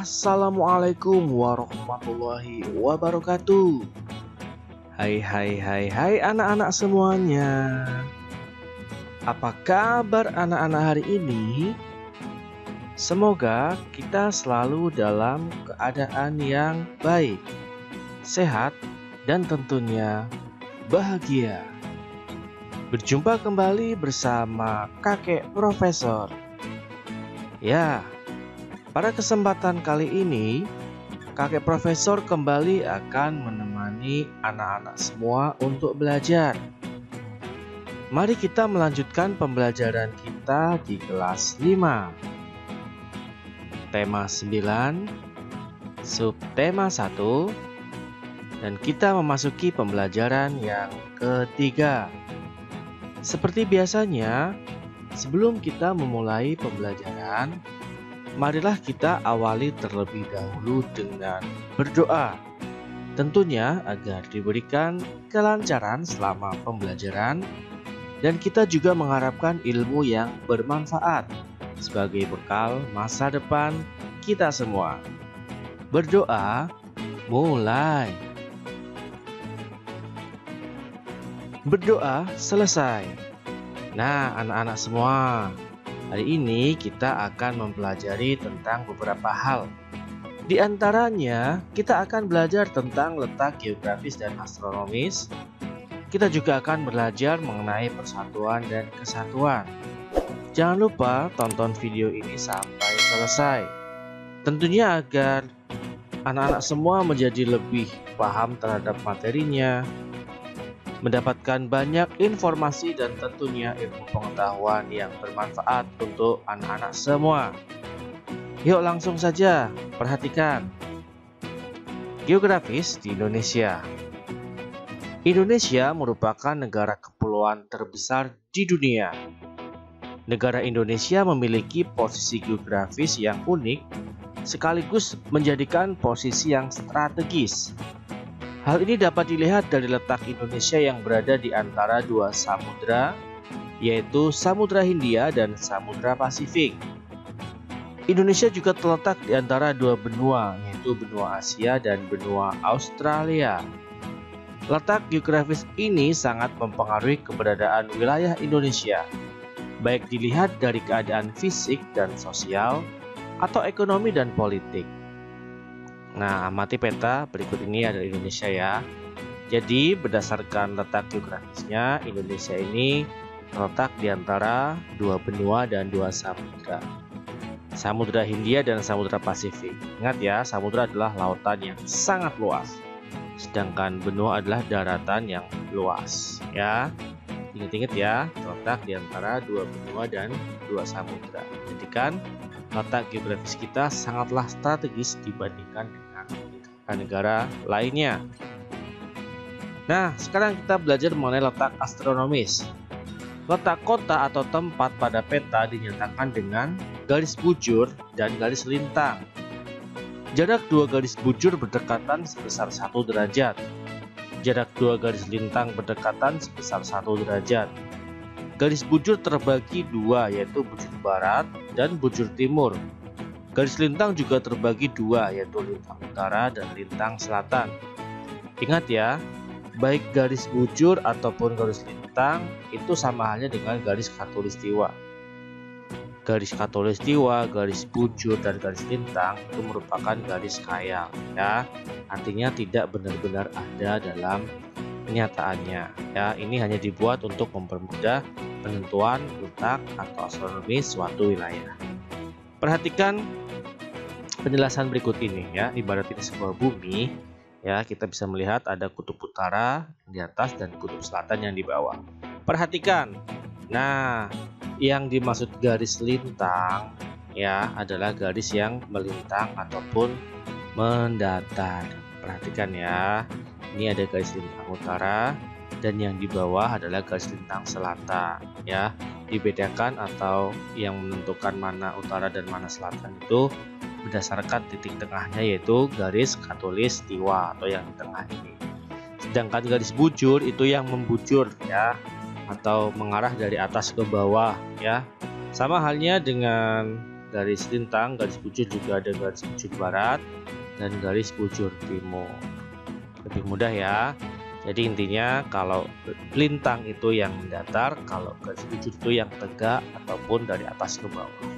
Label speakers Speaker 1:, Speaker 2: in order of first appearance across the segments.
Speaker 1: Assalamualaikum warahmatullahi wabarakatuh. Hai anak-anak semuanya. Apa kabar anak-anak hari ini? Semoga kita selalu dalam keadaan yang baik, sehat, dan tentunya bahagia. Berjumpa kembali bersama Kakek Profesor. Ya, pada kesempatan kali ini, Kakek Profesor kembali akan menemani anak-anak semua untuk belajar. Mari kita melanjutkan pembelajaran kita di kelas 5. Tema 9, subtema 1, dan kita memasuki pembelajaran yang ketiga. Seperti biasanya, sebelum kita memulai pembelajaran, marilah kita awali terlebih dahulu dengan berdoa. Tentunya agar diberikan kelancaran selama pembelajaran dan kita juga mengharapkan ilmu yang bermanfaat sebagai bekal masa depan kita semua. Berdoa, mulai. Berdoa selesai. Nah, anak-anak semua, hari ini kita akan mempelajari tentang beberapa hal. Di antaranya, kita akan belajar tentang letak geografis dan astronomis. Kita juga akan belajar mengenai persatuan dan kesatuan. Jangan lupa tonton video ini sampai selesai. Tentunya agar anak-anak semua menjadi lebih paham terhadap materinya, mendapatkan banyak informasi dan tentunya ilmu pengetahuan yang bermanfaat untuk anak-anak semua. Yuk langsung saja, perhatikan. Geografis di Indonesia. Indonesia merupakan negara kepulauan terbesar di dunia. Negara Indonesia memiliki posisi geografis yang unik, sekaligus menjadikan posisi yang strategis. Hal ini dapat dilihat dari letak Indonesia yang berada di antara dua samudra, yaitu Samudra Hindia dan Samudra Pasifik. Indonesia juga terletak di antara dua benua, yaitu benua Asia dan benua Australia. Letak geografis ini sangat mempengaruhi keberadaan wilayah Indonesia, baik dilihat dari keadaan fisik dan sosial, atau ekonomi dan politik. Nah, amati peta berikut ini adalah Indonesia ya. Jadi, berdasarkan letak geografisnya, Indonesia ini terletak di antara dua benua dan dua samudra. Samudra Hindia dan Samudra Pasifik. Ingat ya, samudra adalah lautan yang sangat luas. Sedangkan benua adalah daratan yang luas ya. Ingat-ingat ya, terletak di antara dua benua dan dua samudra. Jadi kan letak geografis kita sangatlah strategis dibandingkan dengan negara lainnya. Nah, sekarang kita belajar mengenai letak astronomis. Letak kota atau tempat pada peta dinyatakan dengan garis bujur dan garis lintang. Jarak dua garis bujur berdekatan sebesar 1 derajat. Jarak dua garis lintang berdekatan sebesar 1 derajat. Garis bujur terbagi dua, yaitu bujur barat dan bujur timur. Garis lintang juga terbagi dua, yaitu lintang utara dan lintang selatan. Ingat ya, baik garis bujur ataupun garis lintang itu sama halnya dengan garis khatulistiwa. Garis khatulistiwa, garis bujur, dan garis lintang itu merupakan garis khayal ya. Artinya tidak benar-benar ada dalam kenyataannya ya. Ini hanya dibuat untuk mempermudah penentuan letak atau astronomis suatu wilayah. Perhatikan penjelasan berikut ini ya. Ibarat ini sebuah bumi ya, kita bisa melihat ada kutub utara di atas dan kutub selatan yang di bawah. Perhatikan. Nah, yang dimaksud garis lintang ya adalah garis yang melintang ataupun mendatar. Perhatikan ya. Ini ada garis lintang utara dan yang di bawah adalah garis lintang selatan ya. Dibedakan atau yang menentukan mana utara dan mana selatan itu berdasarkan titik tengahnya, yaitu garis khatulistiwa atau yang di tengah ini. Sedangkan garis bujur itu yang membujur ya, atau mengarah dari atas ke bawah ya. Sama halnya dengan garis lintang, garis bujur juga ada garis bujur barat dan garis bujur timur. Lebih mudah ya. Jadi intinya kalau lintang itu yang datar, kalau garis bujur itu yang tegak ataupun dari atas ke bawah.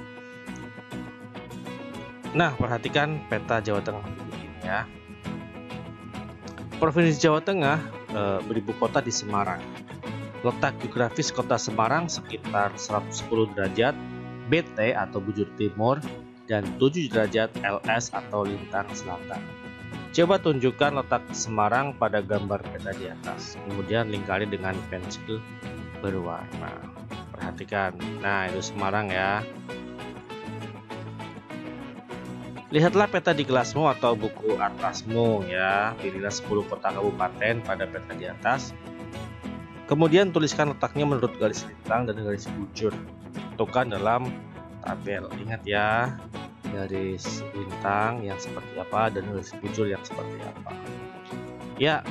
Speaker 1: Nah, perhatikan peta Jawa Tengah berikut ini ya. Provinsi Jawa Tengah beribu kota di Semarang. Letak geografis kota Semarang sekitar 110 derajat BT atau bujur timur dan 7 derajat LS atau lintang selatan. Coba tunjukkan letak Semarang pada gambar peta di atas. Kemudian lingkari dengan pensil berwarna. Perhatikan. Nah, itu Semarang ya. Lihatlah peta di kelasmu atau buku atlasmu ya. Pilihlah 10 kota kabupaten pada peta di atas. Kemudian tuliskan letaknya menurut garis lintang dan garis bujur. Tentukan dalam tabel. Ingat ya, garis lintang yang seperti apa dan garis bujur yang seperti apa. Ya,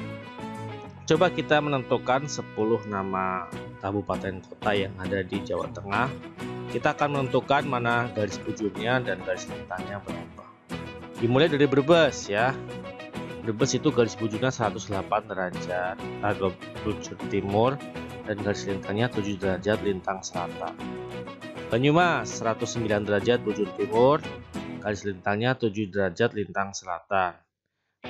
Speaker 1: coba kita menentukan 10 nama kabupaten kota yang ada di Jawa Tengah. Kita akan menentukan mana garis bujurnya dan garis lintangnya berapa. Dimulai dari Brebes ya. Brebes itu garis bujurnya 108 derajat atau bujur timur dan garis lintangnya 7 derajat lintang selatan. Banyumas 109 derajat bujur timur, garis lintangnya 7 derajat lintang selatan.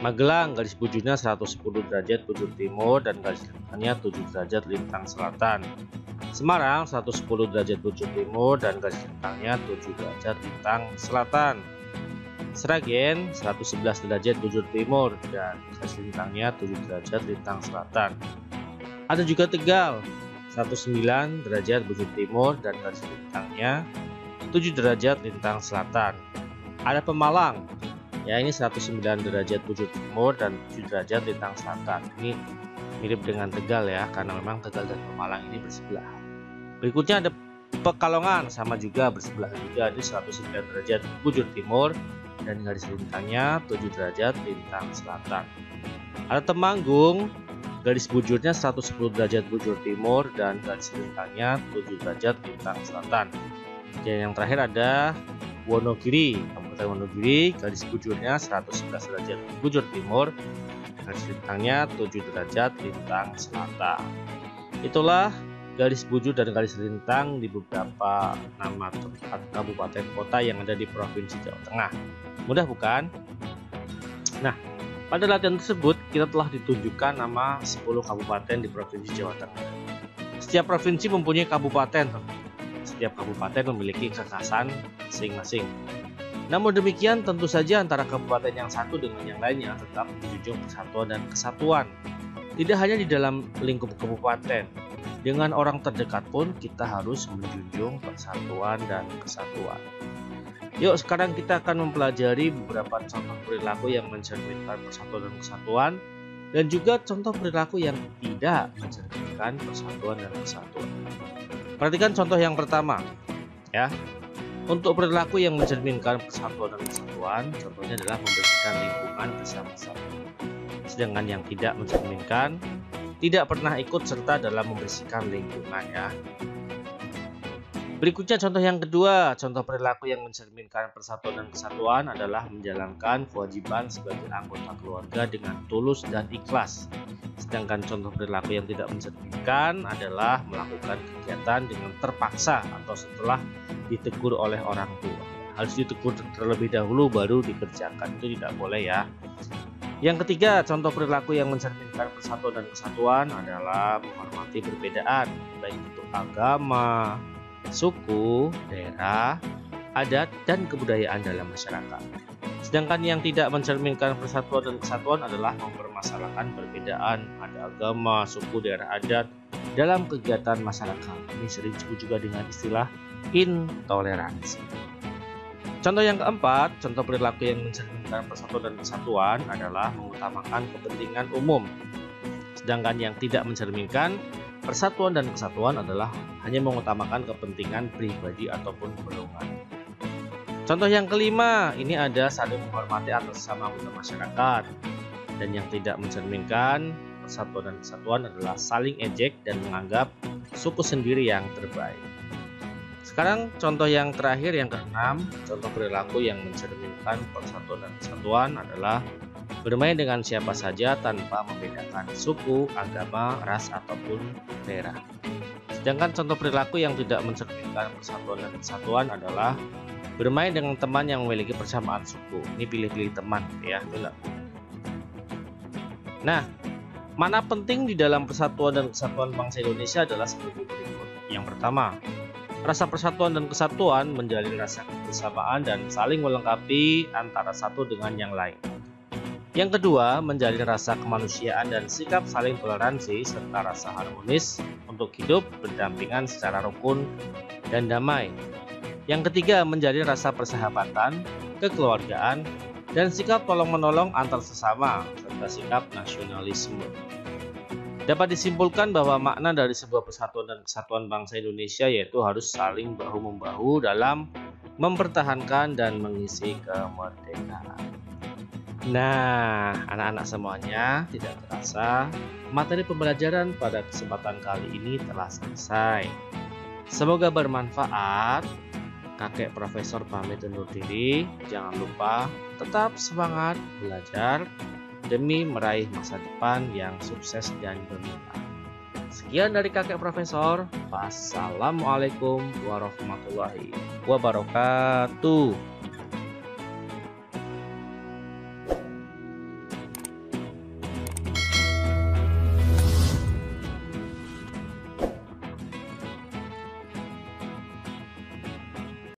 Speaker 1: Magelang garis bujurnya 110 derajat bujur timur dan garis lintangnya 7 derajat lintang selatan. Semarang 110 derajat bujur timur dan garis lintangnya 7 derajat lintang selatan. Sragen 111 derajat bujur timur dan garis lintangnya 7 derajat lintang selatan. Ada juga Tegal 109 derajat bujur timur dan garis lintangnya 7 derajat lintang selatan. Ada Pemalang, ya ini 109 derajat bujur timur dan 7 derajat lintang selatan. Ini mirip dengan Tegal ya, karena memang Tegal dan Pemalang ini bersebelahan. Berikutnya ada Pekalongan, sama juga bersebelahan juga, ini 109 derajat bujur timur dan garis lintangnya 7 derajat lintang selatan. Ada Temanggung, garis bujurnya 110 derajat bujur timur dan garis lintangnya 7 derajat lintang selatan. Dan yang terakhir ada Wonogiri, Kabupaten Wonogiri, garis bujurnya 111 derajat bujur timur, garis lintangnya 7 derajat lintang selatan. Itulah garis bujur dan garis lintang di beberapa nama tempat kabupaten kota yang ada di Provinsi Jawa Tengah. Mudah bukan? Nah, pada latihan tersebut kita telah ditunjukkan nama 10 kabupaten di Provinsi Jawa Tengah. Setiap provinsi mempunyai kabupaten. Setiap kabupaten memiliki kekhasan masing-masing. Namun demikian, tentu saja antara kabupaten yang satu dengan yang lainnya tetap menjunjung persatuan dan kesatuan. Tidak hanya di dalam lingkup kabupaten, dengan orang terdekat pun kita harus menjunjung persatuan dan kesatuan. Yuk, sekarang kita akan mempelajari beberapa contoh perilaku yang mencerminkan persatuan dan kesatuan, dan juga contoh perilaku yang tidak mencerminkan persatuan dan kesatuan. Perhatikan contoh yang pertama, ya. Untuk perilaku yang mencerminkan persatuan dan kesatuan, contohnya adalah membersihkan lingkungan bersama-sama. Sedangkan yang tidak mencerminkan, tidak pernah ikut serta dalam membersihkan lingkungan ya. Berikutnya contoh yang kedua, contoh perilaku yang mencerminkan persatuan dan kesatuan adalah menjalankan kewajiban sebagai anggota keluarga dengan tulus dan ikhlas. Sedangkan contoh perilaku yang tidak mencerminkan adalah melakukan kegiatan dengan terpaksa atau setelah ditegur oleh orang tua. Harus ditegur terlebih dahulu baru dikerjakan, itu tidak boleh ya. Yang ketiga, contoh perilaku yang mencerminkan persatuan dan kesatuan adalah menghormati perbedaan, baik itu agama, suku, daerah, adat, dan kebudayaan dalam masyarakat. Sedangkan yang tidak mencerminkan persatuan dan kesatuan adalah mempermasalahkan perbedaan, ada agama, suku, daerah, adat dalam kegiatan masyarakat. Ini sering disebut juga dengan istilah intoleransi. Contoh yang keempat, contoh perilaku yang mencerminkan persatuan dan kesatuan adalah mengutamakan kepentingan umum. Sedangkan yang tidak mencerminkan persatuan dan kesatuan adalah hanya mengutamakan kepentingan pribadi ataupun golongan. Contoh yang kelima, ini ada saling menghormati atas sesama anggota masyarakat. Dan yang tidak mencerminkan persatuan dan kesatuan adalah saling ejek dan menganggap suku sendiri yang terbaik. Sekarang contoh yang terakhir, yang keenam, contoh perilaku yang mencerminkan persatuan dan kesatuan adalah bermain dengan siapa saja tanpa membedakan suku, agama, ras, ataupun daerah. Sedangkan contoh perilaku yang tidak mencerminkan persatuan dan kesatuan adalah bermain dengan teman yang memiliki persamaan suku. Ini pilih-pilih teman ya, betul. Nah, makna penting di dalam persatuan dan kesatuan bangsa Indonesia adalah sebagai berikut. Yang pertama, rasa persatuan dan kesatuan menjalin rasa kebersamaan dan saling melengkapi antara satu dengan yang lain. Yang kedua, menjalin rasa kemanusiaan dan sikap saling toleransi serta rasa harmonis untuk hidup berdampingan secara rukun dan damai. Yang ketiga, menjalin rasa persahabatan, kekeluargaan, dan sikap tolong-menolong antar sesama serta sikap nasionalisme. Dapat disimpulkan bahwa makna dari sebuah persatuan dan kesatuan bangsa Indonesia yaitu harus saling bahu-membahu dalam mempertahankan dan mengisi kemerdekaan. Nah, anak-anak semuanya, tidak terasa materi pembelajaran pada kesempatan kali ini telah selesai. Semoga bermanfaat. Kakek Profesor pamit undur diri. Jangan lupa tetap semangat belajar demi meraih masa depan yang sukses dan gemilang. Sekian dari kakek Profesor. Wassalamualaikum warahmatullahi wabarakatuh.